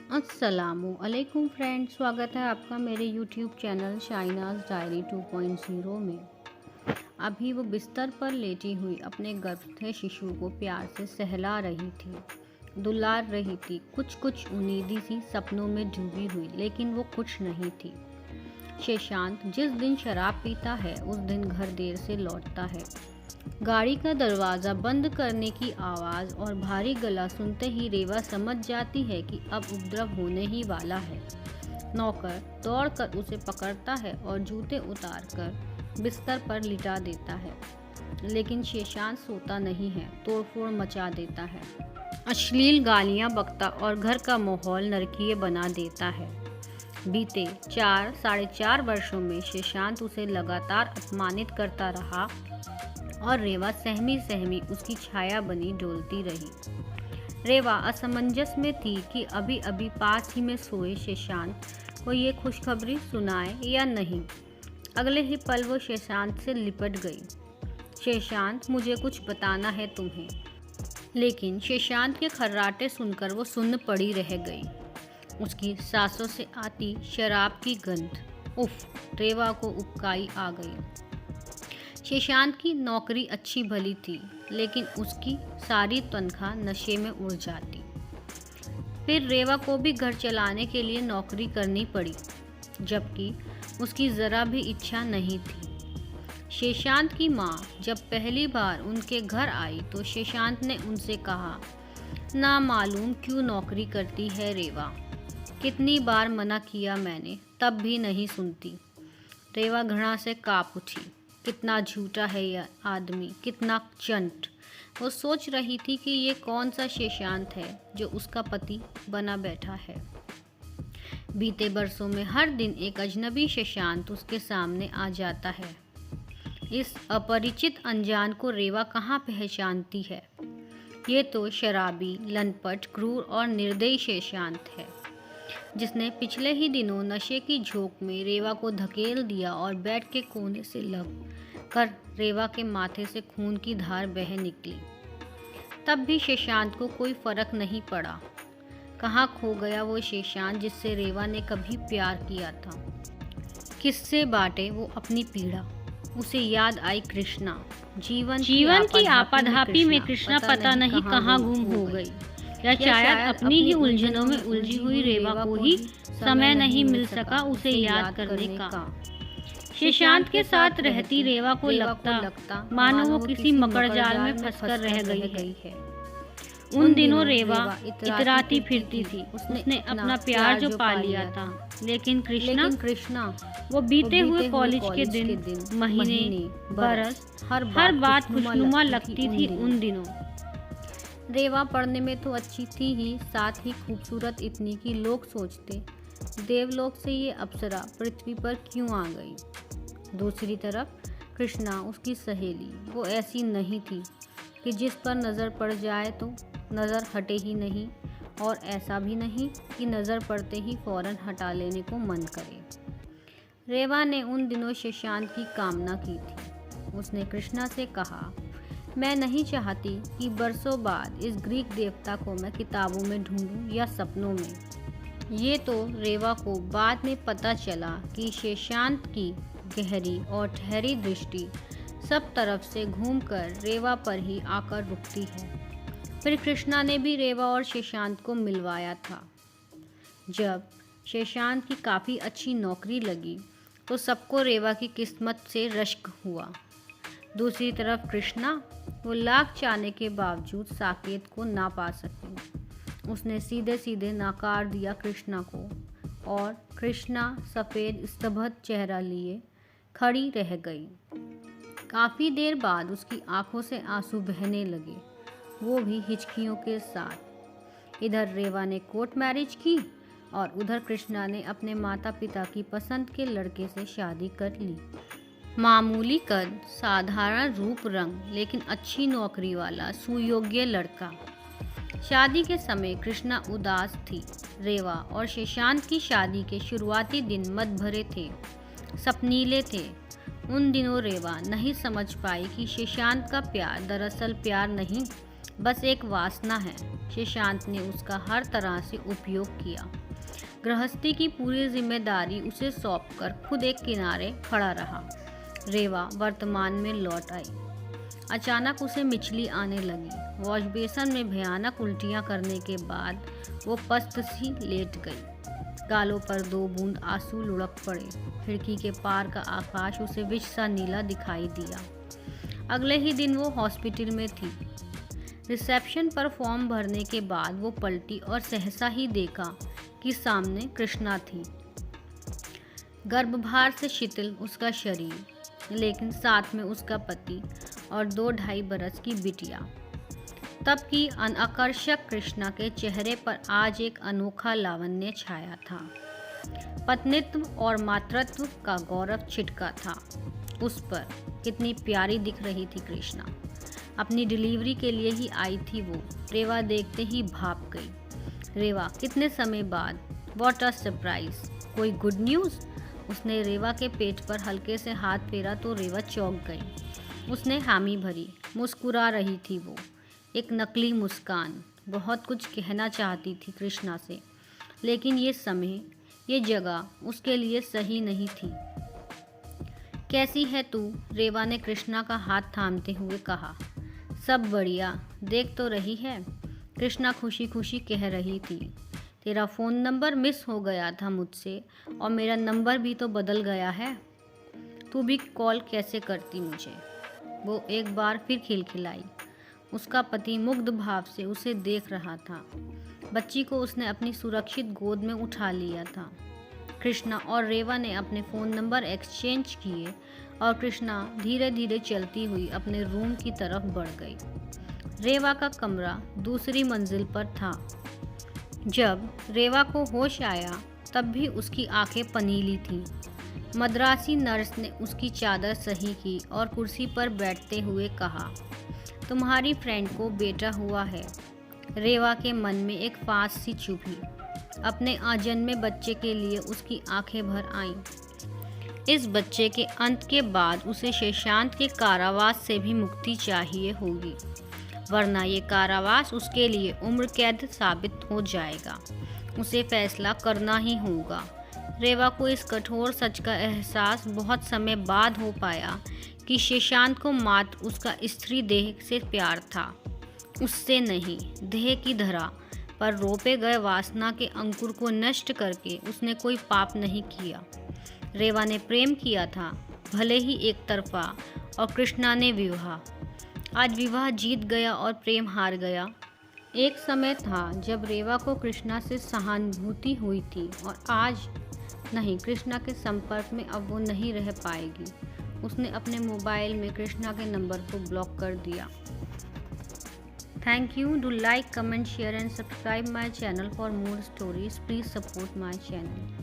अस्सलामुअलैकुम फ्रेंड्स, स्वागत है आपका मेरे यूट्यूब चैनल शाइनाज डायरी 2.0 में। अभी वो बिस्तर पर लेटी हुई अपने गर्भस्थ शिशु को प्यार से सहला रही थी, दुलार रही थी, कुछ उम्मीदी सी सपनों में डूबी हुई, लेकिन वो खुश नहीं थी। शेशांत जिस दिन शराब पीता है उस दिन घर देर से लौटता है। गाड़ी का दरवाज़ा बंद करने की आवाज़ और भारी गला सुनते ही रेवा समझ जाती है कि अब उपद्रव होने ही वाला है। नौकर दौड़कर उसे पकड़ता है और जूते उतारकर बिस्तर पर लिटा देता है, लेकिन शेशांत सोता नहीं है, तोड़फोड़ मचा देता है, अश्लील गालियां बकता और घर का माहौल नरकीय बना देता है। बीते 4-4.5 वर्षों में शेशांत उसे लगातार अपमानित करता रहा और रेवा सहमी सहमी उसकी छाया बनी डोलती रही। रेवा असमंजस में थी कि अभी अभी पास ही में सोए शेशांत को ये खुशखबरी सुनाए या नहीं। अगले ही पल वो शेशांत से लिपट गई। शेशांत, मुझे कुछ बताना है तुम्हें। लेकिन शेशांत के खर्राटे सुनकर वो सुन्न पड़ी रह गई। उसकी सांसों से आती शराब की गंध, उफ, रेवा को उबकाई आ गई। शेशांत की नौकरी अच्छी भली थी, लेकिन उसकी सारी तनख्वाह नशे में उड़ जाती। फिर रेवा को भी घर चलाने के लिए नौकरी करनी पड़ी, जबकि उसकी ज़रा भी इच्छा नहीं थी। शेशांत की माँ जब पहली बार उनके घर आई तो शेशांत ने उनसे कहा, ना मालूम क्यों नौकरी करती है रेवा, कितनी बार मना किया मैंने, तब भी नहीं सुनती। रेवा घृणा से काँप उठी। कितना झूठा है यह आदमी, कितना चंट। वो सोच रही थी कि ये कौन सा शेशांत है जो उसका पति बना बैठा है। बीते बरसों में हर दिन एक अजनबी शेशांत उसके सामने आ जाता है। इस अपरिचित अनजान को रेवा कहाँ पहचानती है। ये तो शराबी, लनपट, क्रूर और निर्दयी शेशांत है, जिसने पिछले ही दिनों नशे की झोंक में रेवा को धकेल दिया और बेड के कोने से लग कर रेवा के माथे से खून की धार बह निकली। तब भी शेशांत को कोई फर्क नहीं पड़ा। कहाँ खो गया वो शेशांत जिससे रेवा ने कभी प्यार किया था। किससे बांटे वो अपनी पीड़ा। उसे याद आई कृष्णा। जीवन की आपाधापी में कृष्णा पता नहीं कहाँ गुम हो गई, या शायद अपनी ही उलझनों में उलझी हुई रेवा को ही समय नहीं मिल सका उसे याद करने का। शेशांत के साथ रहती रेवा को लगता मानो वो किसी मकड़जाल में फंसकर रह गई है। उन दिनों रेवा इतराती फिरती थी। उसने अपना प्यार जो पा लिया था, लेकिन कृष्णा वो बीते हुए कॉलेज के दिन, महीने, बरस, हर बात खुशनुमा लगती थी उन दिनों। रेवा पढ़ने में तो अच्छी थी ही, साथ ही खूबसूरत इतनी कि लोग सोचते, देवलोक से ये अप्सरा पृथ्वी पर क्यों आ गई। दूसरी तरफ कृष्णा, उसकी सहेली, वो ऐसी नहीं थी कि जिस पर नज़र पड़ जाए तो नज़र हटे ही नहीं, और ऐसा भी नहीं कि नज़र पड़ते ही फ़ौरन हटा लेने को मन करे। रेवा ने उन दिनों शेशांत की कामना की थी। उसने कृष्णा से कहा, मैं नहीं चाहती कि बरसों बाद इस ग्रीक देवता को मैं किताबों में ढूंढूं या सपनों में। ये तो रेवा को बाद में पता चला कि शेशांत की गहरी और ठहरी दृष्टि सब तरफ से घूमकर रेवा पर ही आकर रुकती है। फिर कृष्णा ने भी रेवा और शेशांत को मिलवाया था। जब शेशांत की काफ़ी अच्छी नौकरी लगी तो सबको रेवा की किस्मत से रश्क हुआ। दूसरी तरफ कृष्णा, वो लाख चाहने के बावजूद साकेत को ना पा सकी। उसने सीधे सीधे नकार दिया कृष्णा को, और कृष्णा सफ़ेद स्तब्ध चेहरा लिए खड़ी रह गई। काफ़ी देर बाद उसकी आंखों से आंसू बहने लगे, वो भी हिचकियों के साथ। इधर रेवा ने कोर्ट मैरिज की और उधर कृष्णा ने अपने माता पिता की पसंद के लड़के से शादी कर ली। मामूली कद, साधारण रूप रंग, लेकिन अच्छी नौकरी वाला सुयोग्य लड़का। शादी के समय कृष्णा उदास थी। रेवा और शेशांत की शादी के शुरुआती दिन मत भरे थे, सपनीले थे। उन दिनों रेवा नहीं समझ पाई कि शेशांत का प्यार दरअसल प्यार नहीं, बस एक वासना है। सुशांत ने उसका हर तरह से उपयोग किया। गृहस्थी की पूरी जिम्मेदारी उसे सौंपकर खुद एक किनारे खड़ा रहा। रेवा वर्तमान में लौट आई। अचानक उसे मिचली आने लगी। वॉश बेसन में भयानक उल्टियां करने के बाद वो पस्त सी लेट गई। गालों पर 2 बूंद आंसू लुढ़क पड़े। खिड़की के पार का आकाश उसे विष सा नीला दिखाई दिया। अगले ही दिन वो हॉस्पिटल में थी। रिसेप्शन पर फॉर्म भरने के बाद वो पलटी और सहसा ही देखा कि सामने कृष्णा थी। गर्भभार से शिथिल उसका शरीर, लेकिन साथ में उसका पति और 2-2.5 बरस की बिटिया। तब की अनाकर्षक कृष्णा के चेहरे पर आज एक अनोखा लावण्य छाया था। पत्नीत्व और मातृत्व का गौरव छिटका था उस पर। कितनी प्यारी दिख रही थी कृष्णा। अपनी डिलीवरी के लिए ही आई थी वो। रेवा देखते ही भाप गई। रेवा, कितने समय बाद, व्हाट अ सरप्राइज, कोई गुड न्यूज़? उसने रेवा के पेट पर हल्के से हाथ फेरा तो रेवा चौंक गई। उसने हामी भरी। मुस्कुरा रही थी वो, एक नकली मुस्कान। बहुत कुछ कहना चाहती थी कृष्णा से, लेकिन ये समय, ये जगह उसके लिए सही नहीं थी। कैसी है तू? रेवा ने कृष्णा का हाथ थामते हुए कहा। सब बढ़िया, देख तो रही है, कृष्णा खुशी खुशी कह रही थी। तेरा फ़ोन नंबर मिस हो गया था मुझसे, और मेरा नंबर भी तो बदल गया है। तू भी कॉल कैसे करती मुझे? वो एक बार फिर खिलखिलाई। उसका पति मुग्ध भाव से उसे देख रहा था। बच्ची को उसने अपनी सुरक्षित गोद में उठा लिया था। कृष्णा और रेवा ने अपने फ़ोन नंबर एक्सचेंज किए और कृष्णा धीरे धीरे चलती हुई अपने रूम की तरफ बढ़ गई। रेवा का कमरा दूसरी मंजिल पर था। जब रेवा को होश आया तब भी उसकी आंखें पनीली थीं। मद्रासी नर्स ने उसकी चादर सही की और कुर्सी पर बैठते हुए कहा, तुम्हारी फ्रेंड को बेटा हुआ है। रेवा के मन में एक फांस सी चुभी। अपने अजन्मे बच्चे के लिए उसकी आंखें भर आईं। इस बच्चे के अंत के बाद उसे सुशांत के कारावास से भी मुक्ति चाहिए होगी, वरना ये कारावास उसके लिए उम्र कैद साबित हो जाएगा। उसे फैसला करना ही होगा। रेवा को इस कठोर सच का एहसास बहुत समय बाद हो पाया कि सुशांत को मात्र उसका स्त्री देह से प्यार था, उससे नहीं। देह की धरा पर रोपे गए वासना के अंकुर को नष्ट करके उसने कोई पाप नहीं किया। रेवा ने प्रेम किया था, भले ही एक तरफा, और कृष्णा ने विवाह। आज विवाह जीत गया और प्रेम हार गया। एक समय था जब रेवा को कृष्णा से सहानुभूति हुई थी, और आज नहीं। कृष्णा के संपर्क में अब वो नहीं रह पाएगी। उसने अपने मोबाइल में कृष्णा के नंबर को ब्लॉक कर दिया। Thank you. Do like, comment, share and subscribe my channel for more stories. Please support my channel.